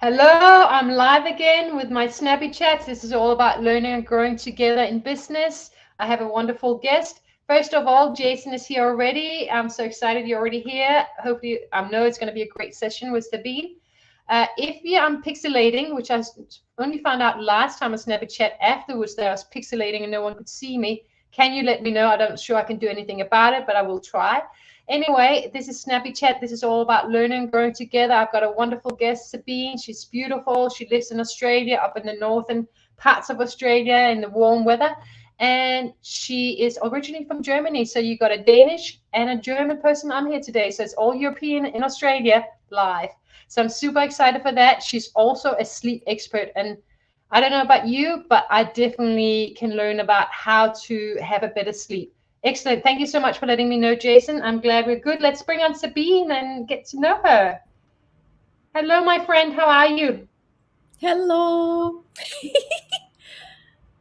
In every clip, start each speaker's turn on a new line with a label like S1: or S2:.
S1: Hello, I'm live again with my Snappy Chats. This is all about learning and growing together in business. I have a wonderful guest. First of all, Jason is here already. I'm so excited you're already here. Hopefully, I know it's going to be a great session with Sabine. I'm pixelating, which I only found out last time on Snappy Chat afterwards that I was pixelating and no one could see me. Can you let me know? I'm not sure I can do anything about it, but I will try. Anyway, this is Snappy Chat. This is all about learning and growing together. I've got a wonderful guest, Sabine. She's beautiful. She lives in Australia, up in the northern parts of Australia in the warm weather. And she is originally from Germany. So you got a Danish and a German person on here today. So it's all European in Australia live. So I'm super excited for that. She's also a sleep expert. And I don't know about you, but I definitely can learn about how to have a better sleep. Excellent. Thank you so much for letting me know, Jason. I'm glad we're good. Let's bring on Sabine and get to know her. Hello, my friend. How are you?
S2: Hello.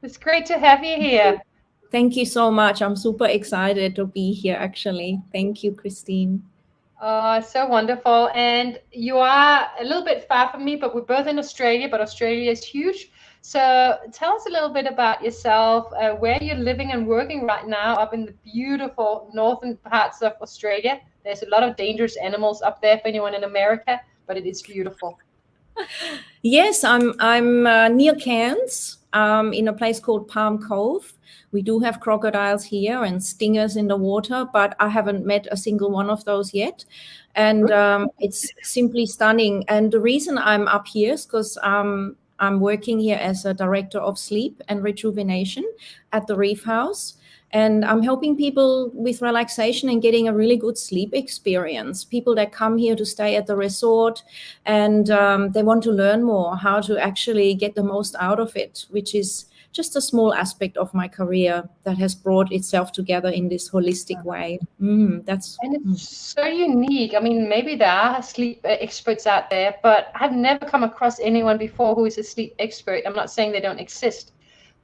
S1: It's great to have you here.
S2: Thank you so much. I'm super excited to be here, actually. Thank you, Christine.
S1: So wonderful. And you are a little bit far from me, but we're both in Australia, but Australia is huge. So tell us a little bit about yourself, where you're living and working right now up in the beautiful northern parts of Australia. There's a lot of dangerous animals up there for anyone in America, but it is beautiful.
S2: Yes, I'm near Cairns, in a place called Palm Cove. We do have crocodiles here and stingers in the water, but I haven't met a single one of those yet. And it's simply stunning. And the reason I'm up here is because I'm working here as a director of sleep and rejuvenation at the Reef House. And I'm helping people with relaxation and getting a really good sleep experience. People that come here to stay at the resort and they want to learn more how to actually get the most out of it, which is just a small aspect of my career that has brought itself together in this holistic way.
S1: And it's so unique. I mean, maybe there are sleep experts out there, but I've never come across anyone before who is a sleep expert. I'm not saying they don't exist,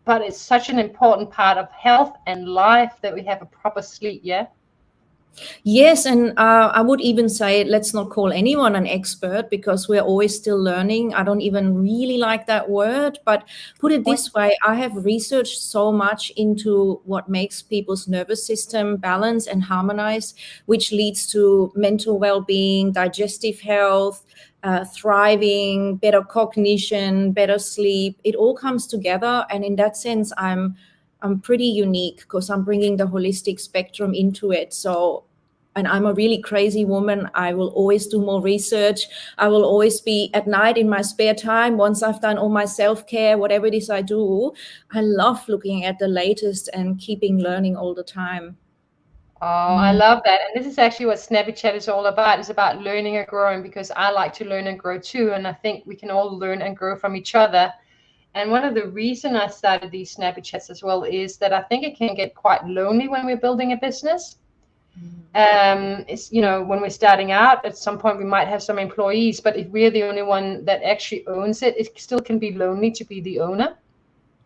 S1: but it's such an important part of health and life that we have a proper sleep, yeah?
S2: Yes, and I would even say let's not call anyone an expert because we're always still learning. I don't even really like that word, but put it this way, I have researched so much into what makes people's nervous system balance and harmonize, which leads to mental well-being, digestive health, thriving, better cognition, better sleep. It all comes together, and in that sense, I'm pretty unique because I'm bringing the holistic spectrum into it. So, and I'm a really crazy woman. I will always do more research. I will always be at night in my spare time. Once I've done all my self-care, whatever it is I do, I love looking at the latest and keeping learning all the time.
S1: Oh, I love that. And this is actually what Snappy Chat is all about. It's about learning and growing because I like to learn and grow too. And I think we can all learn and grow from each other. And one of the reasons I started these Snappy Chats as well is that I think it can get quite lonely when we're building a business. It's, you know, when we're starting out, at some point we might have some employees, but if we're the only one that actually owns it, it still can be lonely to be the owner.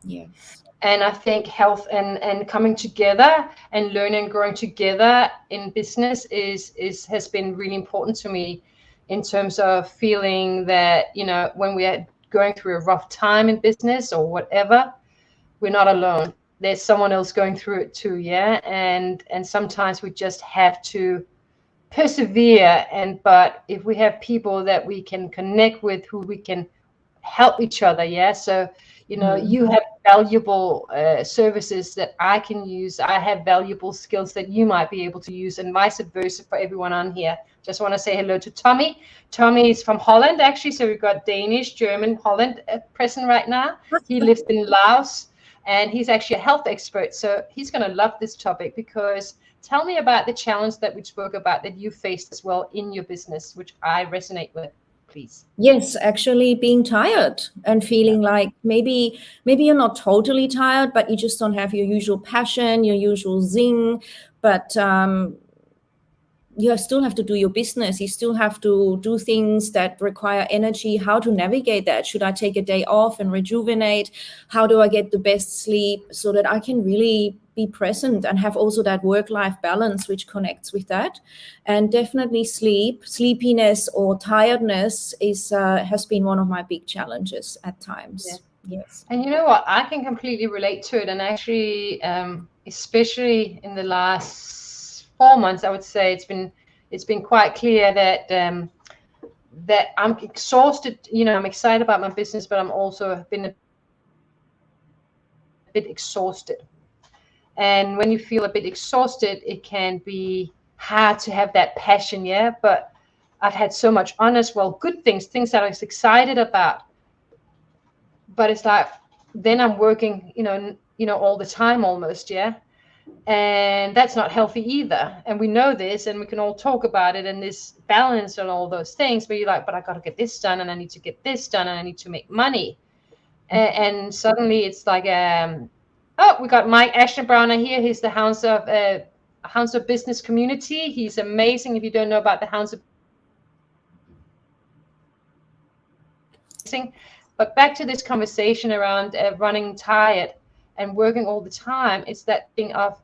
S2: Yes.
S1: And I think health and coming together and learning and growing together in business has been really important to me in terms of feeling that, you know, when we are going through a rough time in business or whatever, we're not alone. There's someone else going through it too, yeah. And sometimes we just have to persevere. But if we have people that we can connect with, who we can help each other, yeah. So, you know, you have valuable services that I can use. I have valuable skills that you might be able to use, and vice versa for everyone on here. Just want to say hello to Tommy. Tommy is from Holland, actually. So we've got Danish, German, Holland present right now. He lives in Laos, and he's actually a health expert. So he's going to love this topic because tell me about the challenge that we spoke about that you faced as well in your business, which I resonate with. Please.
S2: Yes, actually being tired and feeling like maybe you're not totally tired, but you just don't have your usual passion, your usual zing, but you still have to do your business. You still have to do things that require energy. How to navigate that? Should I take a day off and rejuvenate? How do I get the best sleep so that I can really be present and have also that work-life balance which connects with that. And definitely sleepiness or tiredness has been one of my big challenges at times.
S1: Yeah.
S2: Yes.
S1: And you know what? I can completely relate to it. And actually, especially in the last 4 months, I would say it's been quite clear that that I'm exhausted. You know, I'm excited about my business, but I'm also been a bit exhausted. And when you feel a bit exhausted, it can be hard to have that passion. Yeah, but I've had so much on as well, good things that I was excited about. But it's like then I'm working, you know, all the time almost, yeah. And that's not healthy either. And we know this, and we can all talk about it, and this balance and all those things. But you're like, but I got to get this done, and I need to get this done, and I need to make money. And suddenly it's like, oh, we got Mike Ashton-Browner here. He's the Hounds of Business community. He's amazing. If you don't know about the Hounds of Business. But back to this conversation around running tired and working all the time. It's that thing of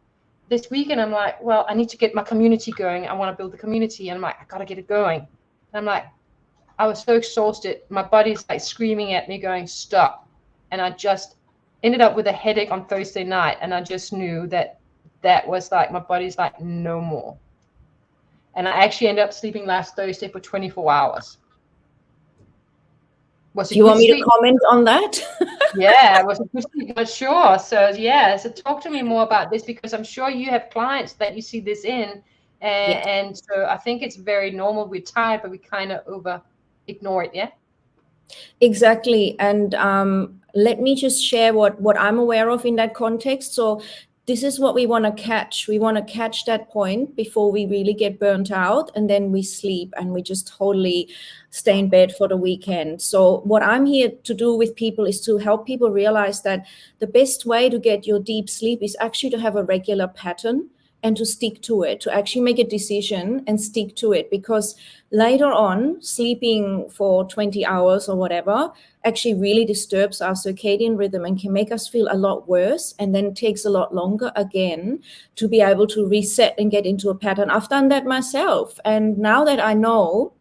S1: this weekend, I'm like, well, I need to get my community going. I want to build the community. And I'm like, I got to get it going. And I'm like, I was so exhausted. My body's like screaming at me going, stop. And I just ended up with a headache on Thursday night. And I just knew that was like, my body's like, no more. And I actually ended up sleeping last Thursday for 24 hours.
S2: Do you want me to comment on that?
S1: Yeah, it was a good sleep, but sure. So yeah, so talk to me more about this, because I'm sure you have clients that you see this in, and so I think it's very normal. We're tired, but we kind of ignore it. Yeah.
S2: Exactly. And let me just share what I'm aware of in that context. So this is what we want to catch. We want to catch that point before we really get burnt out, and then we sleep and we just totally stay in bed for the weekend. So what I'm here to do with people is to help people realize that the best way to get your deep sleep is actually to have a regular pattern and to stick to it, to actually make a decision and stick to it. Because later on, sleeping for 20 hours or whatever actually really disturbs our circadian rhythm and can make us feel a lot worse, and then takes a lot longer again to be able to reset and get into a pattern. I've done that myself. And now that I know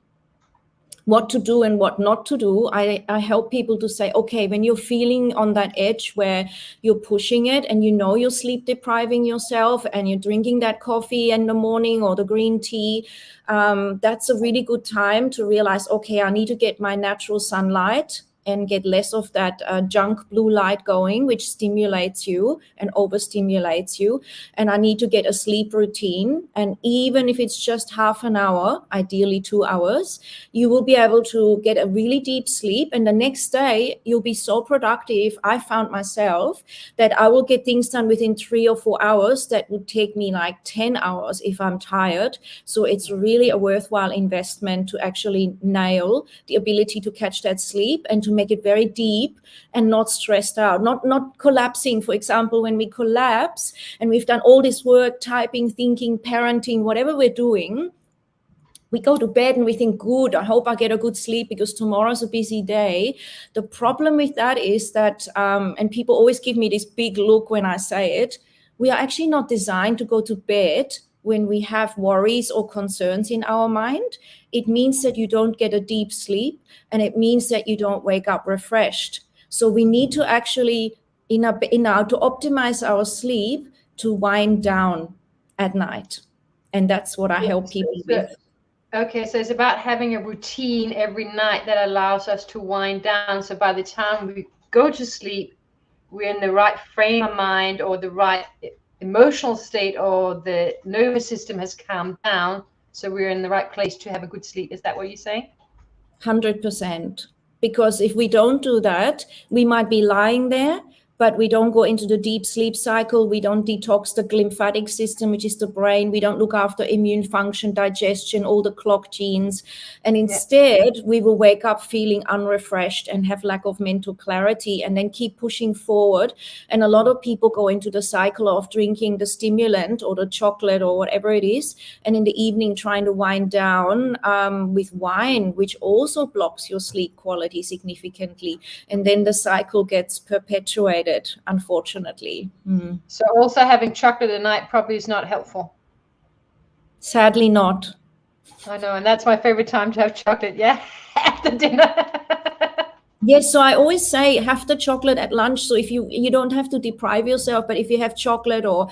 S2: what to do and what not to do, I help people to say, okay, when you're feeling on that edge where you're pushing it and you know you're sleep depriving yourself and you're drinking that coffee in the morning or the green tea, that's a really good time to realize, okay, I need to get my natural sunlight and get less of that junk blue light going, which stimulates you and overstimulates you. And I need to get a sleep routine. And even if it's just half an hour, ideally 2 hours, you will be able to get a really deep sleep. And the next day, you'll be so productive. I found myself that I will get things done within 3 or 4 hours that would take me like 10 hours if I'm tired. So it's really a worthwhile investment to actually nail the ability to catch that sleep and to make it very deep and not stressed out, not collapsing. For example, when we collapse and we've done all this work, typing, thinking, parenting, whatever we're doing, we go to bed and we think, good, I hope I get a good sleep because tomorrow's a busy day. The problem with that is that, and people always give me this big look when I say it, we are actually not designed to go to bed when we have worries or concerns in our mind. It means that you don't get a deep sleep, and it means that you don't wake up refreshed. So we need to actually, to optimize our sleep, to wind down at night. And that's what I help people with.
S1: Okay, so it's about having a routine every night that allows us to wind down. So by the time we go to sleep, we're in the right frame of mind or the right emotional state, or the nervous system has calmed down, so we're in the right place to have a good sleep. Is that what you're saying?
S2: 100%. Because if we don't do that, we might be lying there, but we don't go into the deep sleep cycle. We don't detox the lymphatic system, which is the brain. We don't look after immune function, digestion, all the clock genes. And instead, we will wake up feeling unrefreshed and have lack of mental clarity, and then keep pushing forward. And a lot of people go into the cycle of drinking the stimulant or the chocolate or whatever it is, and in the evening trying to wind down with wine, which also blocks your sleep quality significantly. And then the cycle gets perpetuated. overstimulated, unfortunately.
S1: So also having chocolate at night probably is not helpful.
S2: Sadly not.
S1: I know, and that's my favorite time to have chocolate, yeah, after dinner.
S2: Yes, so I always say have the chocolate at lunch. So if you don't have to deprive yourself, but if you have chocolate or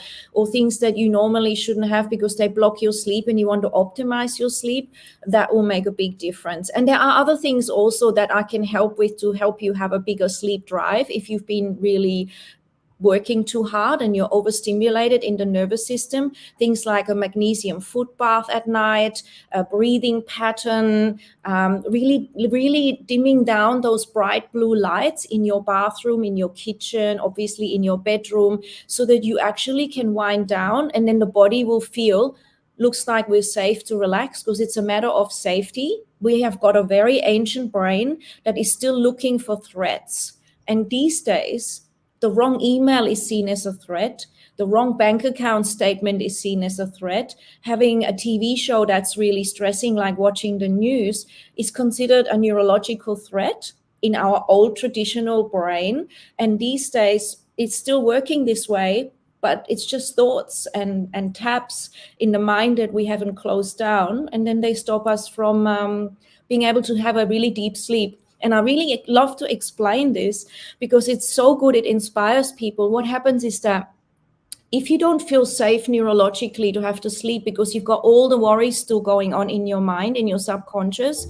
S2: things that you normally shouldn't have because they block your sleep and you want to optimize your sleep, that will make a big difference. And there are other things also that I can help with to help you have a bigger sleep drive if you've been really working too hard and you're overstimulated in the nervous system. Things like a magnesium foot bath at night, a breathing pattern, really dimming down those bright blue lights in your bathroom, in your kitchen, obviously in your bedroom, so that you actually can wind down, and then the body will feel, looks like we're safe to relax, because it's a matter of safety. We have got a very ancient brain that is still looking for threats. And these days, the wrong email is seen as a threat. The wrong bank account statement is seen as a threat. Having a TV show that's really stressing, like watching the news, is considered a neurological threat in our old traditional brain. And these days, it's still working this way, but it's just thoughts and taps in the mind that we haven't closed down. And then they stop us from being able to have a really deep sleep. And I really love to explain this because it's so good. It inspires people. What happens is that if you don't feel safe neurologically to have to sleep because you've got all the worries still going on in your mind, in your subconscious,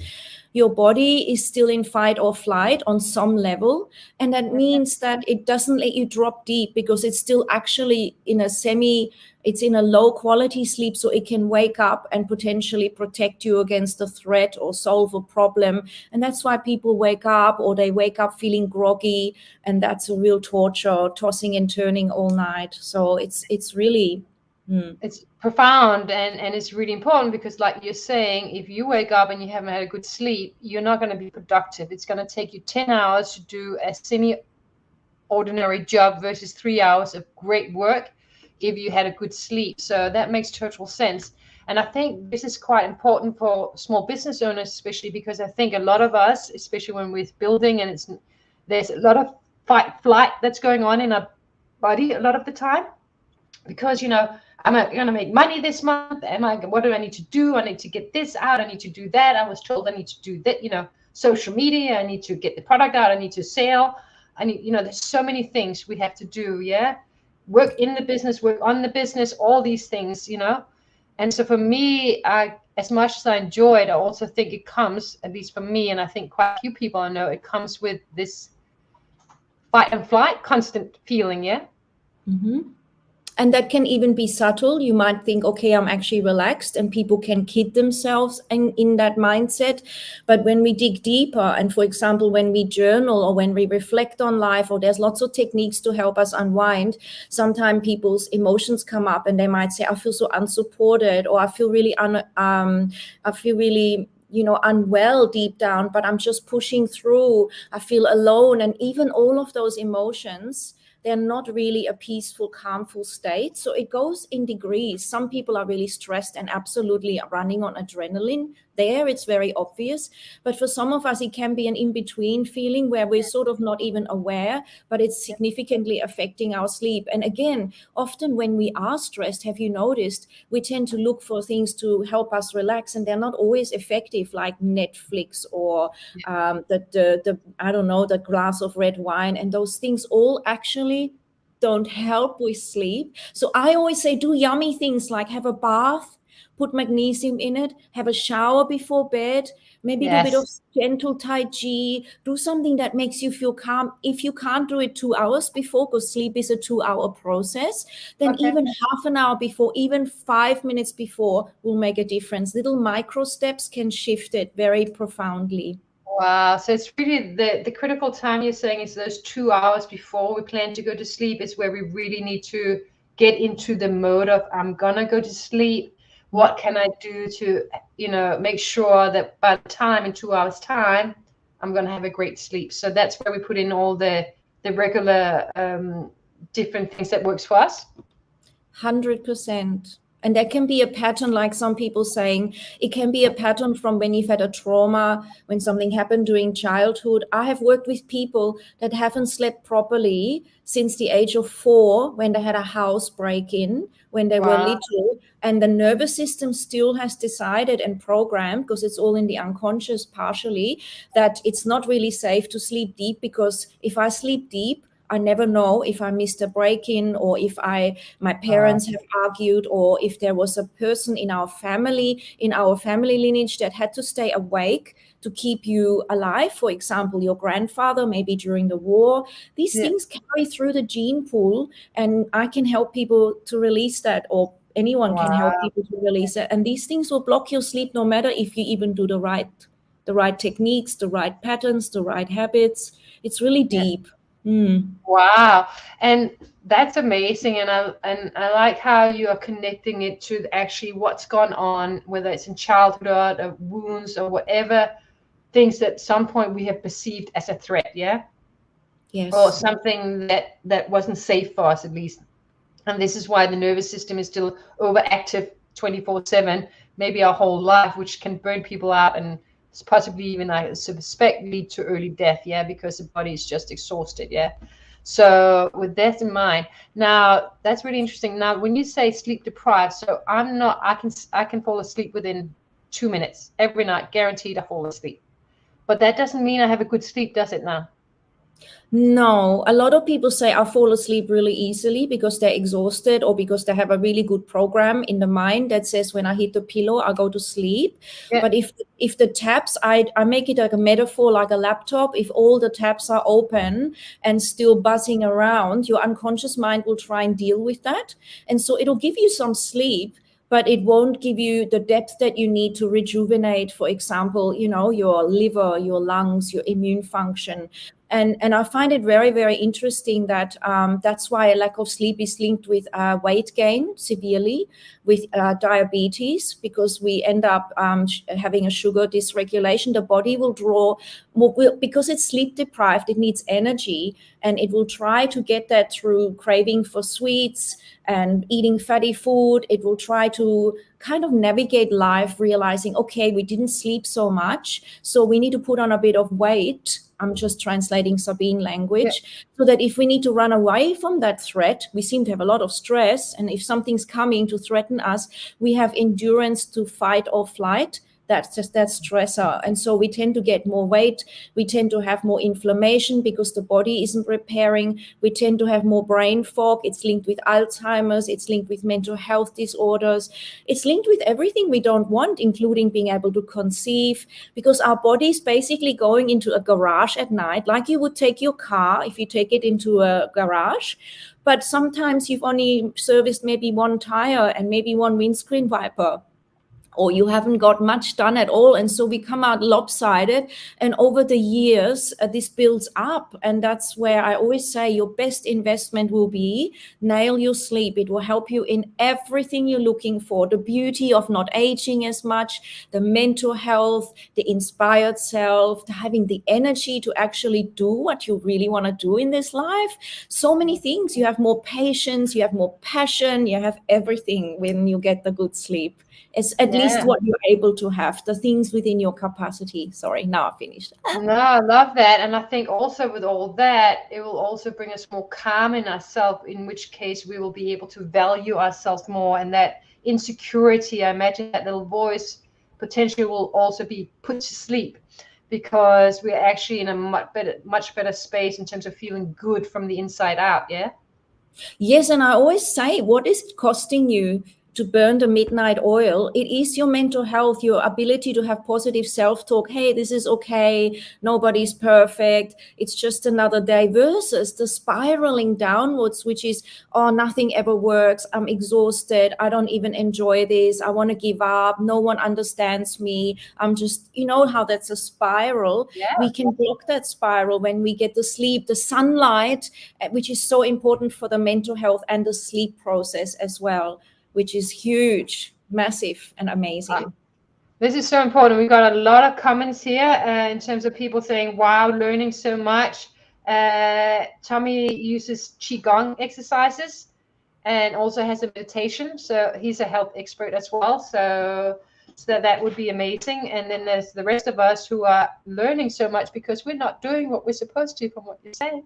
S2: your body is still in fight or flight on some level. And that means that it doesn't let you drop deep because it's still actually in a low quality sleep, so it can wake up and potentially protect you against a threat or solve a problem. And that's why people wake up, or they wake up feeling groggy, and that's a real torture, tossing and turning all night. So it's really
S1: It's profound, and it's really important because, like you're saying, if you wake up and you haven't had a good sleep, you're not going to be productive. It's going to take you 10 hours to do a semi-ordinary job versus 3 hours of great work if you had a good sleep. So that makes total sense. And I think this is quite important for small business owners, especially because I think a lot of us, especially when we're building, and there's a lot of fight flight that's going on in our body a lot of the time, because am I going to make money this month? What do I need to do? I need to get this out. I need to do that. I was told I need to do that, social media. I need to get the product out. I need to sell. I need, there's so many things we have to do. Yeah. Work in the business, work on the business, all these things, And so for me, as much as I enjoy it, I also think it comes, at least for me, and I think quite a few people I know, it comes with this fight and flight, constant feeling. Yeah.
S2: Mm-hmm. And that can even be subtle. You might think, okay, I'm actually relaxed, and people can kid themselves in that mindset. But when we dig deeper, and for example, when we journal or when we reflect on life, or there's lots of techniques to help us unwind, sometimes people's emotions come up and they might say, I feel so unsupported, or I feel really unwell deep down, but I'm just pushing through. I feel alone. And even all of those emotions, they're not really a peaceful, calmful state. So it goes in degrees. Some people are really stressed and absolutely running on adrenaline. There, it's very obvious. But for some of us, it can be an in-between feeling where we're sort of not even aware, but it's significantly affecting our sleep. And again, often when we are stressed, have you noticed, we tend to look for things to help us relax, and they're not always effective, like Netflix or the glass of red wine. And those things all actually don't help with sleep. So I always say, do yummy things like have a bath, put magnesium in it, have a shower before bed, maybe do a bit of gentle Tai Chi, do something that makes you feel calm. If you can't do it 2 hours before, because sleep is a 2-hour process, then even half an hour before, even 5 minutes before will make a difference. Little micro steps can shift it very profoundly.
S1: Wow. So it's really the critical time you're saying is those 2 hours before we plan to go to sleep is where we really need to get into the mode of, I'm going to go to sleep. What can I do to, make sure that by the time in 2 hours time, I'm going to have a great sleep. So that's where we put in all the regular different things that works for us.
S2: 100%. And that can be a pattern, like some people saying, it can be a pattern from when you've had a trauma, when something happened during childhood. I have worked with people that haven't slept properly since the age of 4, when they had a house break-in, when they were little, and the nervous system still has decided and programmed, because it's all in the unconscious partially, that it's not really safe to sleep deep, because if I sleep deep, I never know if I missed a break-in, or if my parents have argued, or if there was a person in our family lineage that had to stay awake to keep you alive. For example, your grandfather, maybe during the war. These things carry through the gene pool, and I can help people to release that, or anyone can help people to release it. And these things will block your sleep, no matter if you even do the right techniques, the right patterns, the right habits. It's really deep.
S1: Wow, and that's amazing, and I like how you are connecting it to actually what's gone on, whether it's in childhood or wounds or whatever things that at some point we have perceived as a threat,
S2: Yes.
S1: or something that wasn't safe for us, at least. And this is why the nervous system is still overactive 24/7, maybe our whole life, which can burn people out and possibly even, I suspect, lead to early death, because the body is just exhausted, So with that in mind, now that's really interesting. Now, when you say sleep deprived, so I can fall asleep within 2 minutes every night, guaranteed I fall asleep. But that doesn't mean I have a good sleep, does it now?
S2: No, a lot of people say I fall asleep really easily because they're exhausted, or because they have a really good program in the mind that says when I hit the pillow, I go to sleep. But if the tabs, I make it like a metaphor, like a laptop. If all the tabs are open and still buzzing around, your unconscious mind will try and deal with that. And so it'll give you some sleep, but it won't give you the depth that you need to rejuvenate, for example, your liver, your lungs, your immune function. And I find it very, very interesting that that's why a lack of sleep is linked with weight gain severely, with diabetes, because we end up having a sugar dysregulation. The body will draw more, because it's sleep deprived, it needs energy, and it will try to get that through craving for sweets and eating fatty food. It will try to kind of navigate life, realizing, okay, we didn't sleep so much, so we need to put on a bit of weight. I'm just translating Sabine language, so that if we need to run away from that threat, we seem to have a lot of stress. And if something's coming to threaten us, we have endurance to fight or flight. That's just that stressor. And so we tend to get more weight. We tend to have more inflammation because the body isn't repairing. We tend to have more brain fog. It's linked with Alzheimer's. It's linked with mental health disorders. It's linked with everything we don't want, including being able to conceive, because our body is basically going into a garage at night, like you would take your car if you take it into a garage. But sometimes you've only serviced maybe one tire and maybe one windscreen wiper, or you haven't got much done at all. And so we come out lopsided. And over the years, this builds up. And that's where I always say your best investment will be nail your sleep. It will help you in everything you're looking for. The beauty of not aging as much, the mental health, the inspired self, having the energy to actually do what you really want to do in this life. So many things. You have more patience, you have more passion, you have everything when you get the good sleep. It's at least what you're able to have, the things within your capacity. Sorry, now I finished.
S1: No, I love that. And I think also with all that, it will also bring us more calm in ourselves, in which case we will be able to value ourselves more. And that insecurity, I imagine that little voice potentially will also be put to sleep, because we're actually in a much better space in terms of feeling good from the inside out.
S2: Yes, and I always say, what is it costing you to burn the midnight oil? It is your mental health, your ability to have positive self-talk. Hey, this is okay. Nobody's perfect. It's just another day, versus the spiraling downwards, which is, oh, nothing ever works. I'm exhausted. I don't even enjoy this. I want to give up. No one understands me. I'm just, how that's a spiral. We can block that spiral when we get the sleep, the sunlight, which is so important for the mental health and the sleep process as well, which is huge, massive, and amazing.
S1: This is so important. We got a lot of comments here in terms of people saying, wow, learning so much. Tommy uses Qigong exercises. and also has a meditation. So he's a health expert as well. So that would be amazing. And then there's the rest of us who are learning so much because we're not doing what we're supposed to, from what you're saying.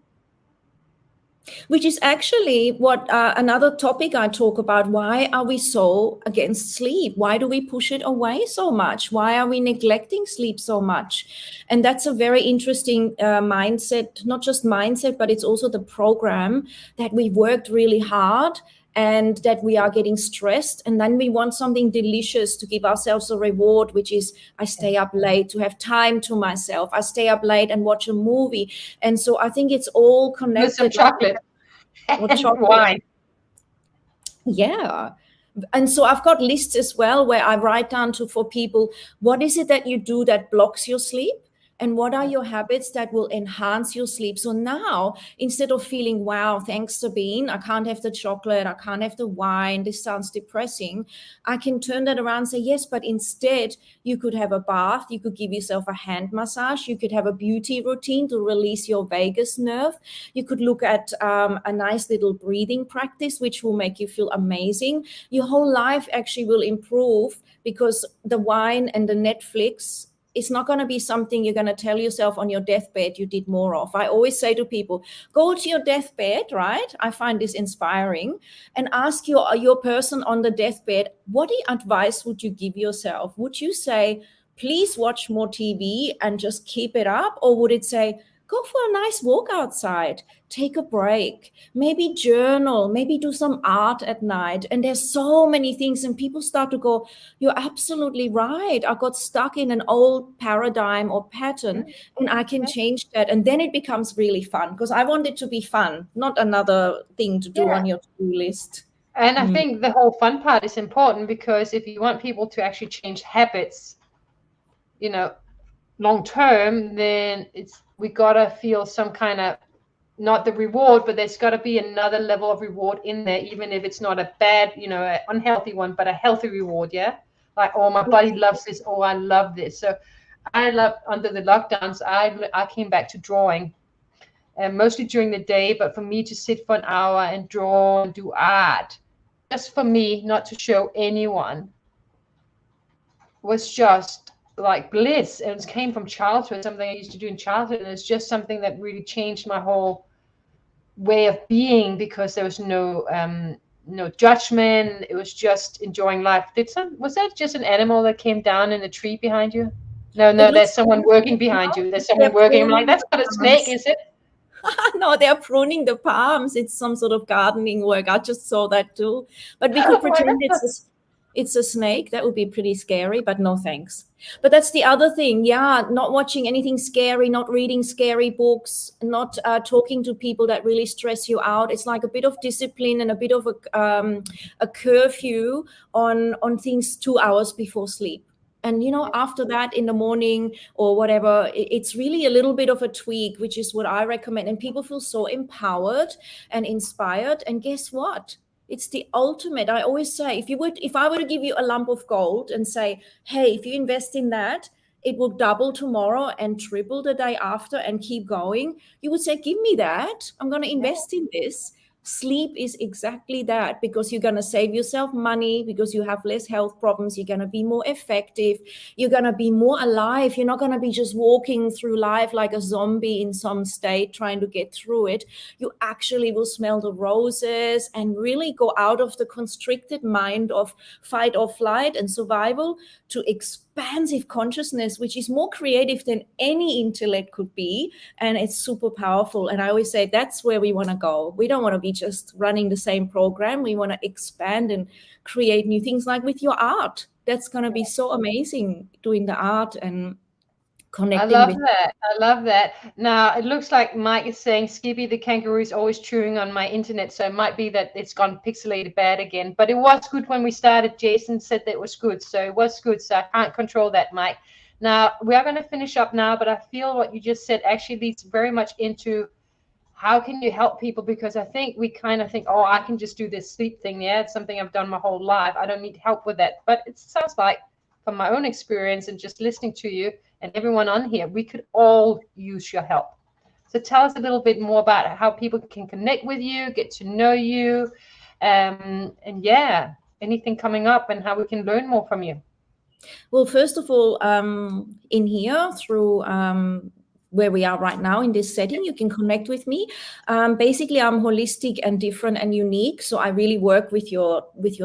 S2: Which is actually what another topic I talk about. Why are we so against sleep? Why do we push it away so much? Why are we neglecting sleep so much? And that's a very interesting mindset, not just mindset, but it's also the program that we've worked really hard and that we are getting stressed. And then we want something delicious to give ourselves a reward, which is I stay up late to have time to myself. I stay up late and watch a movie. And so I think it's all connected.
S1: With some chocolate.
S2: Or chocolate.
S1: Wine.
S2: Yeah. And so I've got lists as well where I write down for people, what is it that you do that blocks your sleep? And what are your habits that will enhance your sleep? So now, instead of feeling, wow, thanks, Sabine, I can't have the chocolate, I can't have the wine, this sounds depressing, I can turn that around and say, yes, but instead you could have a bath, you could give yourself a hand massage, you could have a beauty routine to release your vagus nerve, you could look at a nice little breathing practice, which will make you feel amazing. Your whole life actually will improve because the wine and the Netflix, it's not going to be something you're going to tell yourself on your deathbed you did more of. I always say to people, go to your deathbed, right? I find this inspiring, and ask your person on the deathbed, what advice would you give yourself? Would you say, please watch more TV and just keep it up? Or would it say, go for a nice walk outside, take a break, maybe journal, maybe do some art at night? And there's so many things, and people start to go, you're absolutely right. I got stuck in an old paradigm or pattern, and I can change that. And then it becomes really fun, because I want it to be fun, not another thing to do on your to-do list.
S1: And I think the whole fun part is important, because if you want people to actually change habits, long term, then we gotta feel some kind of, not the reward, but there's got to be another level of reward in there, even if it's not a bad, an unhealthy one, but a healthy reward. Like, oh, my body loves this, oh, I love this. So under the lockdowns, I came back to drawing, mostly during the day, but for me to sit for an hour and draw and do art, just for me, not to show anyone, was just like bliss. And it came from childhood, something I used to do in childhood, and it's just something that really changed my whole way of being, because there was no judgment. It was just enjoying life. Was that just an animal that came down in a tree behind you? No, there's someone working behind you. There's someone working. I'm like, that's not a snake, is it?
S2: No, they're pruning the palms. It's some sort of gardening work. I just saw that too. But we could pretend it's a snake. That would be pretty scary, but no thanks. But that's the other thing. Yeah, not watching anything scary, not reading scary books, not talking to people that really stress you out. It's like a bit of discipline and a bit of a curfew on things 2 hours before sleep. And, after that in the morning or whatever, it's really a little bit of a tweak, which is what I recommend. And people feel so empowered and inspired. And guess what? It's the ultimate. I always say, if I were to give you a lump of gold and say, hey, if you invest in that, it will double tomorrow and triple the day after and keep going, you would say, give me that. I'm going to invest in this. Sleep is exactly that, because you're going to save yourself money, because you have less health problems. You're going to be more effective. You're going to be more alive. You're not going to be just walking through life like a zombie in some state trying to get through it. You actually will smell the roses and really go out of the constricted mind of fight or flight and survival to expansive consciousness, which is more creative than any intellect could be. And it's super powerful. And I always say that's where we want to go. We don't want to be just running the same program. We want to expand and create new things, like with your art. That's going to be so amazing, doing the art and connecting.
S1: I love that. Now, it looks like Mike is saying Skippy the kangaroo is always chewing on my internet. So it might be that it's gone pixelated bad again. But it was good when we started. Jason said that it was good. So it was good. So I can't control that, Mike. Now, we are going to finish up now. But I feel what you just said actually leads very much into how can you help people? Because I think we kind of think, oh, I can just do this sleep thing. Yeah, it's something I've done my whole life. I don't need help with that. But it sounds like, from my own experience and just listening to you and everyone on here, we could all use your help. So tell us a little bit more about how people can connect with you, get to know you, And yeah, anything coming up and how we can learn more from you.
S2: Well, first of all, in here through where we are right now in this setting, you can connect with me. Basically, I'm holistic and different and unique. So I really work with your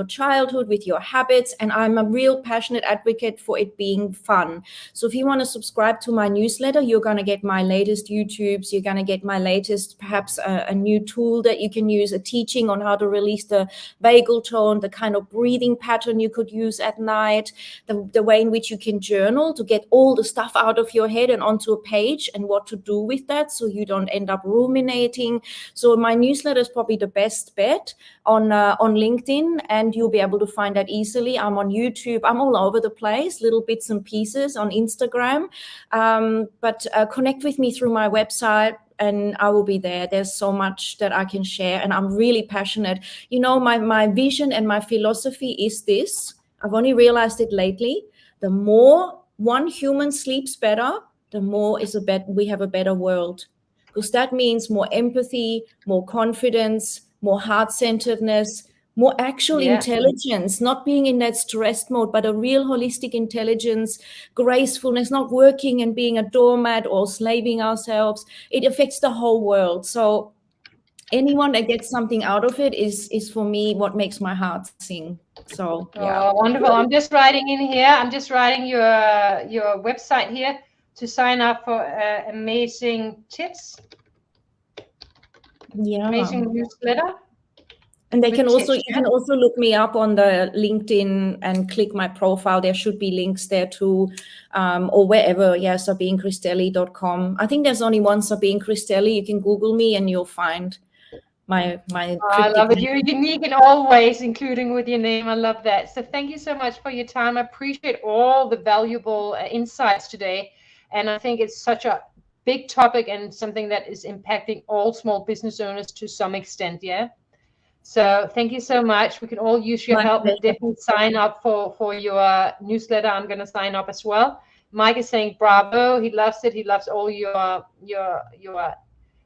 S2: childhood, with your habits, and I'm a real passionate advocate for it being fun. So if you want to subscribe to my newsletter, you're going to get my latest YouTubes. You're going to get my latest, perhaps a new tool that you can use, a teaching on how to release the vagal tone, the kind of breathing pattern you could use at night, the way in which you can journal to get all the stuff out of your head and onto a page, and what to do with that so you don't end up ruminating. So my newsletter is probably the best bet on LinkedIn, and you'll be able to find that easily. I'm on YouTube. I'm all over the place, little bits and pieces on Instagram. But connect with me through my website, and I will be there. There's so much that I can share, and I'm really passionate. You know, my vision and my philosophy is this. I've only realized it lately. The more one human sleeps better, the more we have a better world. Because that means more empathy, more confidence, more heart-centeredness, more actual intelligence, not being in that stressed mode, but a real holistic intelligence, gracefulness, not working and being a doormat or slaving ourselves. It affects the whole world. So anyone that gets something out of it is for me what makes my heart sing. So yeah.
S1: Oh, wonderful. I'm just writing in here. I'm just writing your website here to sign up for amazing tips.
S2: Yeah.
S1: Amazing newsletter.
S2: And you can also look me up on the LinkedIn and click my profile. There should be links there too, or wherever. Yeah, SabineChristelli.com. I think there's only one Sabine Christelli. You can Google me and you'll find my
S1: I love it. You're unique in all ways, including with your name. I love that. So thank you so much for your time. I appreciate all the valuable insights today. And I think it's such a big topic and something that is impacting all small business owners to some extent. Yeah. So thank you so much. We can all use your help. We'll definitely sign up for your newsletter. I'm going to sign up as well. Mike is saying bravo. He loves it. He loves all your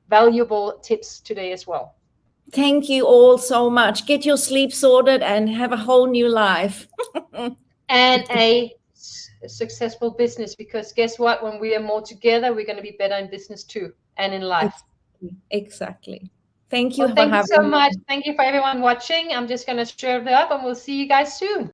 S1: valuable tips today as well.
S2: Thank you all so much. Get your sleep sorted and have a whole new life.
S1: And a successful business, because guess what? When we are more together, we're going to be better in business too and in life.
S2: Exactly. Thank you.
S1: Well, thank you so much. Thank you for everyone watching. I'm just going to share it up and we'll see you guys soon.